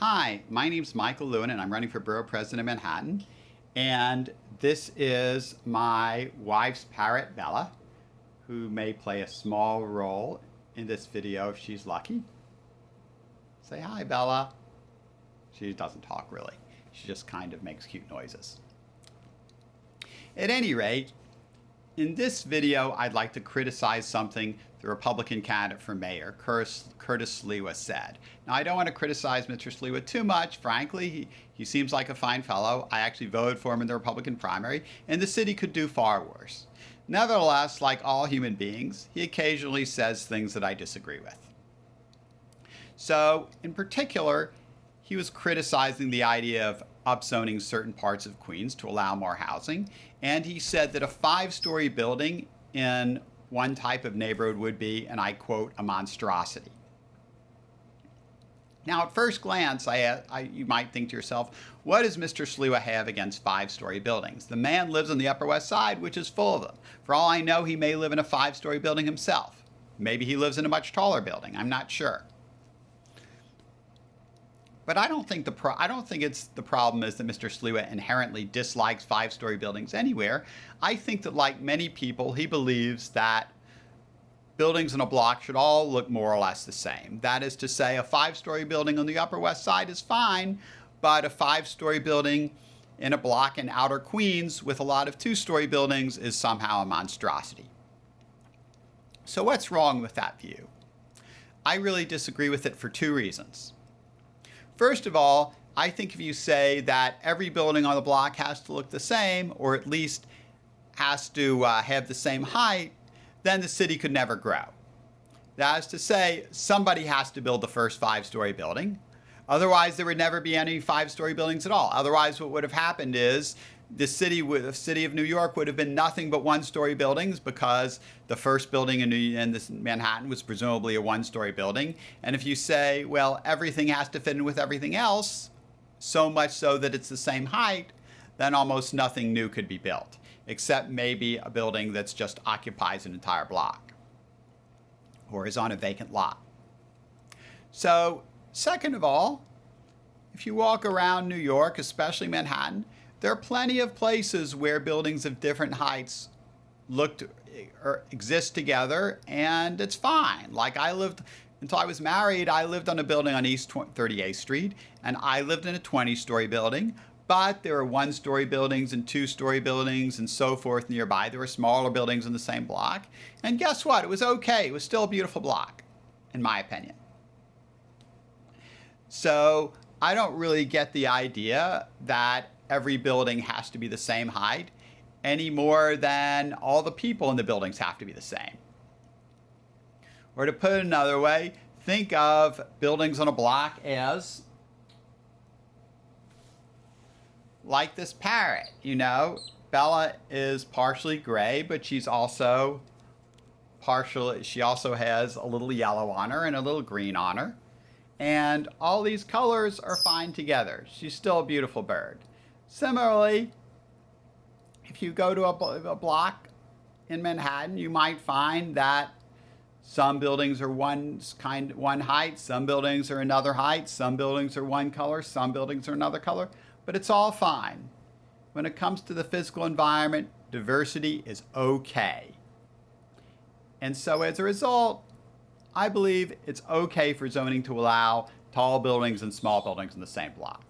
Hi, my name's Michael Lewin and I'm running for Borough President of Manhattan. And this is my wife's parrot, Bella, who may play a small role in this video if she's lucky. Say hi, Bella. She doesn't talk really. She just kind of makes cute noises. At any rate, in this video, I'd like to criticize something the Republican candidate for mayor, Curtis Sliwa, said. Now, I don't want to criticize Mr. Sliwa too much. Frankly, he seems like a fine fellow. I actually voted for him in the Republican primary, and the city could do far worse. Nevertheless, like all human beings, he occasionally says things that I disagree with. So, in particular, he was criticizing the idea of upzoning certain parts of Queens to allow more housing, and he said that a 5-story building in one type of neighborhood would be, and I quote, a monstrosity. Now, at first glance, you might think to yourself, what does Mr. Sliwa have against 5-story buildings? The man lives on the Upper West Side, which is full of them. For all I know, he may live in a 5-story building himself. Maybe he lives in a much taller building. I'm not sure. But I don't think it's the problem is that Mr. Sliwa inherently dislikes 5-story buildings anywhere. I think that, like many people, he believes that buildings in a block should all look more or less the same. That is to say, a 5-story building on the Upper West Side is fine, but a 5-story building in a block in outer Queens with a lot of 2-story buildings is somehow a monstrosity. So what's wrong with that view? I really disagree with it for 2 reasons. First of all, I think if you say that every building on the block has to look the same, or at least has to have the same height, then the city could never grow. That is to say, somebody has to build the first 5-story building. Otherwise, there would never be any 5-story buildings at all. Otherwise, what would have happened is the city of New York would have been nothing but 1-story buildings, because the first building in Manhattan was presumably a 1-story building. And if you say, well, everything has to fit in with everything else, so much so that it's the same height, then almost nothing new could be built, except maybe a building that's just occupies an entire block or is on a vacant lot. So, second of all, if you walk around New York, especially Manhattan, there are plenty of places where buildings of different heights exist together, and it's fine. Like until I was married, I lived on a building on East 38th Street, and I lived in a 20-story building, but there were 1-story buildings and 2-story buildings and so forth nearby. There were smaller buildings in the same block, and guess what? It was okay. It was still a beautiful block, in my opinion. So I don't really get the idea that every building has to be the same height any more than all the people in the buildings have to be the same. Or to put it another way, think of buildings on a block as like this parrot. You know, Bella is partially gray, but she also has a little yellow on her and a little green on her. And all these colors are fine together. She's still a beautiful bird. Similarly, if you go to a block in Manhattan, you might find that some buildings are one height, some buildings are another height, some buildings are one color, some buildings are another color, but it's all fine. When it comes to the physical environment, diversity is okay. And so as a result, I believe it's okay for zoning to allow tall buildings and small buildings in the same block.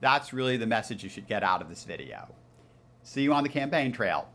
That's really the message you should get out of this video. See you on the campaign trail.